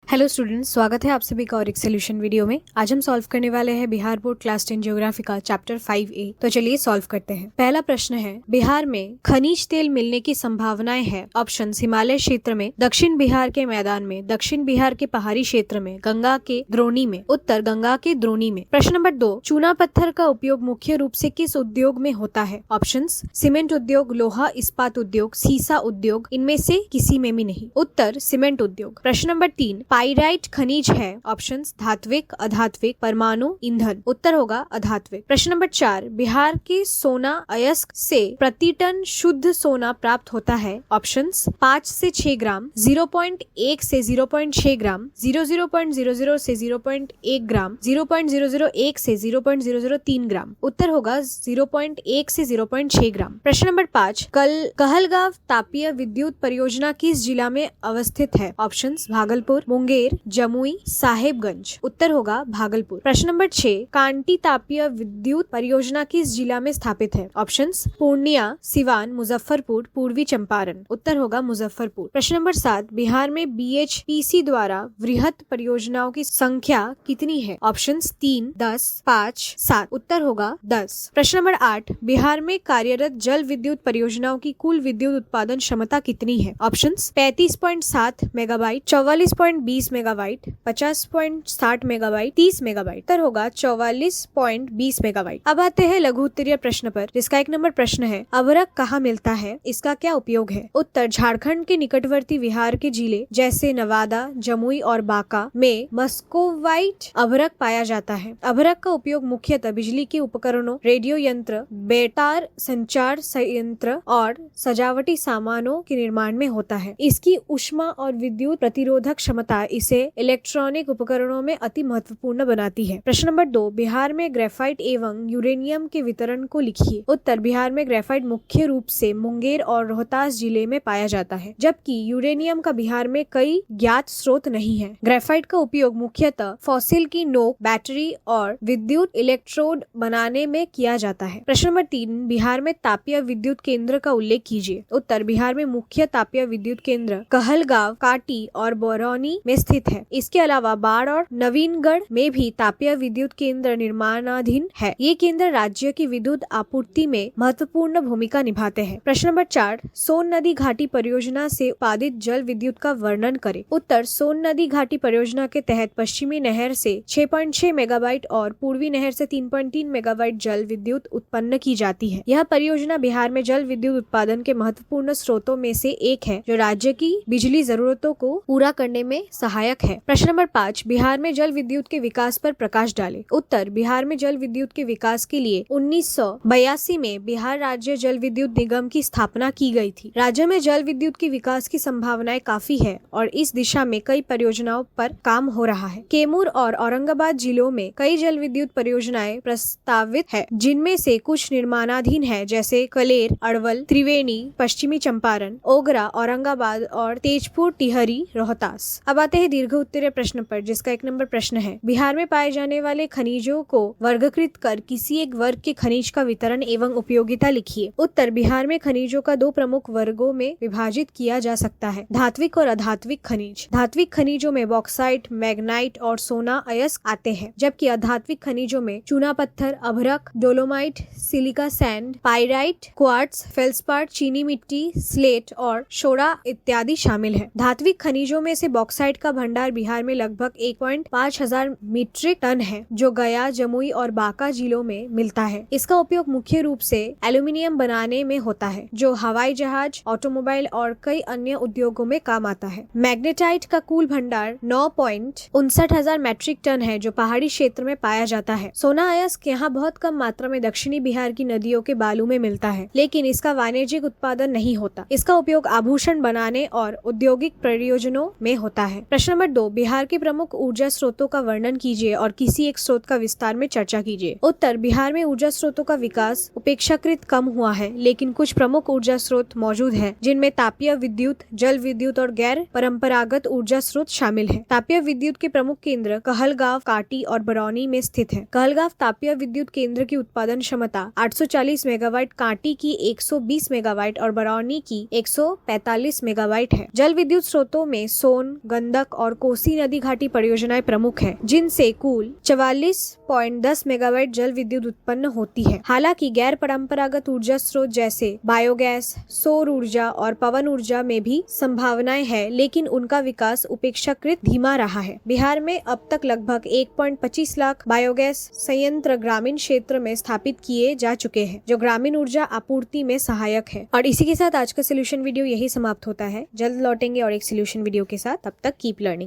Hello students, स्वागत है आप सभी का और एक सोल्यूशन वीडियो में। आज हम सॉल्व करने वाले हैं बिहार बोर्ड क्लास 10 ज्योग्राफी का चैप्टर 5A। तो चलिए सॉल्व करते हैं। पहला प्रश्न है, बिहार में खनिज तेल मिलने की संभावनाएं हैं। ऑप्शन: हिमालय क्षेत्र में, दक्षिण बिहार के मैदान में, दक्षिण बिहार के पहाड़ी क्षेत्र में, गंगा के द्रोणी में। उत्तर: गंगा के द्रोणी में। प्रश्न नंबर 2, चूना पत्थर का उपयोग मुख्य रूप से किस उद्योग में होता है? ऑप्शन: सीमेंट उद्योग, लोहा इस्पात उद्योग, सीसा उद्योग, इनमें से किसी में भी नहीं। उत्तर: सीमेंट उद्योग। प्रश्न नंबर 3, पाइराइट खनिज है। ऑप्शंस: धात्विक, अधात्विक, परमाणु, ईंधन। उत्तर होगा अधात्विक। प्रश्न नंबर 4, बिहार के सोना अयस्क से प्रति टन शुद्ध सोना प्राप्त होता है। ऑप्शंस: 5 से 6 ग्राम, 0.1 से 0.6 ग्राम, 0.00 से 0.1 ग्राम, 0.001 से 0.003 ग्राम। उत्तर होगा 0.1 से 0.6 ग्राम। प्रश्न नंबर 5, कहलगांव तापीय विद्युत परियोजना किस जिला में अवस्थित है? ऑप्शंस: भागलपुर, मुंगेर, जमुई, साहेबगंज। उत्तर होगा भागलपुर। प्रश्न नंबर 6, कांटी तापीय विद्युत परियोजना किस जिला में स्थापित है? ऑप्शंस: पूर्णिया, सिवान, मुजफ्फरपुर, पूर्वी चंपारण। उत्तर होगा मुजफ्फरपुर। प्रश्न नंबर 7, बिहार में BHPC द्वारा वृहत परियोजनाओं की संख्या कितनी है? ऑप्शंस: 3, 10, 5, 7। उत्तर होगा 10। प्रश्न नंबर 8, बिहार में कार्यरत जल विद्युत परियोजनाओं की कुल विद्युत उत्पादन क्षमता कितनी है? Options: 35.7 megawatt, 44.20 megawatt, 50.60 megawatt, 30 megawatt. उत्तर होगा 44.20 मेगावाट। अब आते हैं लघु उत्तरीय प्रश्न पर, जिसका 1 नंबर प्रश्न है, अभ्रक कहाँ मिलता है? इसका क्या उपयोग है? उत्तर: झारखंड के निकटवर्ती बिहार के जिले जैसे नवादा, जमुई और बांका में मस्कोवाइट अभ्रक पाया जाता है। अभ्रक का उपयोग मुख्यतः बिजली के उपकरणों, रेडियो यंत्र, बेतार संचार संयंत्र और सजावटी सामानों के निर्माण में होता है। इसकी ऊष्मा और विद्युत प्रतिरोधक क्षमता इसे इलेक्ट्रॉनिक उपकरणों में अति महत्वपूर्ण बनाती है। प्रश्न नंबर 2, बिहार में ग्रेफाइट एवं यूरेनियम के वितरण को लिखिए। उत्तर: बिहार में ग्रेफाइट मुख्य रूप से मुंगेर और रोहतास जिले में पाया जाता है, जबकि यूरेनियम का बिहार में कई ज्ञात स्रोत नहीं है। ग्रेफाइट का उपयोग मुख्यतः फॉसिल की नोक, बैटरी और विद्युत इलेक्ट्रोड बनाने में किया जाता है। प्रश्न नंबर 3, बिहार में तापीय विद्युत केंद्र का उल्लेख कीजिए। उत्तर: बिहार में मुख्य तापीय विद्युत केंद्र कहलगांव, काटी और बरौनी में स्थित है। इसके अलावा बाढ़ और नवीनगढ़ में भी तापीय विद्युत केंद्र निर्माणाधीन है। ये केंद्र राज्य की विद्युत आपूर्ति में महत्वपूर्ण भूमिका निभाते हैं। प्रश्न नंबर 4, सोन नदी घाटी परियोजना से उत्पादित जल विद्युत का वर्णन करें। उत्तर: सोन नदी घाटी परियोजना के तहत पश्चिमी नहर से 6.6 मेगावाट और पूर्वी नहर से 3.3 मेगावाट जल विद्युत उत्पन्न की जाती है। यह परियोजना बिहार में जल विद्युत उत्पादन के महत्वपूर्ण स्रोतों में से एक है, जो राज्य की बिजली जरूरतों को पूरा करने में सहायक है। प्रश्न नंबर 5, बिहार में जल विद्युत के विकास पर प्रकाश डालें। उत्तर: बिहार में जल विद्युत के विकास के लिए 1982 में बिहार राज्य जल विद्युत निगम की स्थापना की गई थी। राज्य में जल विद्युत के विकास की संभावनाएं काफी है और इस दिशा में कई परियोजनाओं पर काम हो रहा है। कैमूर और औरंगाबाद जिलों में कई जल विद्युत परियोजनाएं प्रस्तावित है, जिनमें से कुछ निर्माणाधीन है, जैसे कलेर, अरवल, त्रिवेणी, पश्चिमी चंपारण, ओगरा, औरंगाबाद और तेजपुर, टिहरी, रोहतास। अब आते हैं दीर्घ उत्तरीय प्रश्न पर, जिसका 1 नंबर प्रश्न है, बिहार में पाए जाने वाले खनिजों को वर्गीकृत कर किसी एक वर्ग के खनिज का वितरण एवं उपयोगिता लिखिए। उत्तर: बिहार में खनिजों का 2 प्रमुख वर्गों में विभाजित किया जा सकता है, धात्विक और अधात्विक खनिज। धात्विक खनिजों में बॉक्साइट, मैग्नाइट और सोना अयस्क आते हैं, जबकि अधात्विक खनिजों में चूना पत्थर, अभ्रक, dolomite, silica sand, pyrite, quartz, feldspar, चीनी मिट्टी, स्लेट और शोरा इत्यादि शामिल है। धात्विक खनिजों में से बॉक्साइट का भंडार बिहार में लगभग 1.5 हजार मीट्रिक टन है, जो गया, जमुई और बांका जिलों में मिलता है। इसका उपयोग मुख्य रूप से एल्यूमिनियम बनाने में होता है, जो हवाई जहाज, ऑटोमोबाइल और कई अन्य उद्योगों में काम आता है। मैग्नेटाइट का कुल भंडार 9.59 हजार मीट्रिक टन है, जो पहाड़ी क्षेत्र में पाया जाता है। सोना अयस्क यहाँ बहुत कम मात्रा में दक्षिणी बिहार की नदियों के बालू में मिलता है, लेकिन इसका वाणिज्यिक उत्पादन नहीं होता। इसका उपयोग आभूषण बनाने और औद्योगिक प्रयोजनों में होता है। प्रश्न नंबर 2, बिहार के प्रमुख ऊर्जा स्रोतों का वर्णन कीजिए और किसी एक स्रोत का विस्तार में चर्चा कीजिए। उत्तर: बिहार में ऊर्जा स्रोतों का विकास अपेक्षाकृत कम हुआ है, लेकिन कुछ प्रमुख ऊर्जा स्रोत मौजूद है, जिनमें तापीय विद्युत, जल विद्युत और गैर परंपरागत ऊर्जा स्रोत शामिल है। तापीय विद्युत के प्रमुख केंद्र कहलगांव, काटी और बरौनी में स्थित है। कहलगांव तापीय विद्युत केंद्र की उत्पादन क्षमता 840 मेगावाट, काटी की 120 मेगावाट और बरौनी की 145 मेगावाट है। जल विद्युत स्रोतों में सोन, गंडक गंडक और कोसी नदी घाटी परियोजनाएं प्रमुख हैं, जिनसे कुल 44.10 मेगावाट जल विद्युत उत्पन्न होती है। हालांकि गैर परंपरागत ऊर्जा स्रोत जैसे बायोगैस, सौर ऊर्जा और पवन ऊर्जा में भी संभावनाएं हैं, लेकिन उनका विकास अपेक्षाकृत धीमा रहा है। बिहार में अब तक लगभग 1.25 लाख बायोगैस संयंत्र ग्रामीण क्षेत्र में स्थापित किए जा चुके हैं, जो ग्रामीण ऊर्जा आपूर्ति में सहायक है। और इसी के साथ आज का सोल्यूशन वीडियो यही समाप्त होता है। जल्द लौटेंगे और एक सोल्यूशन वीडियो के साथ। तब तक कीप लर्निंग।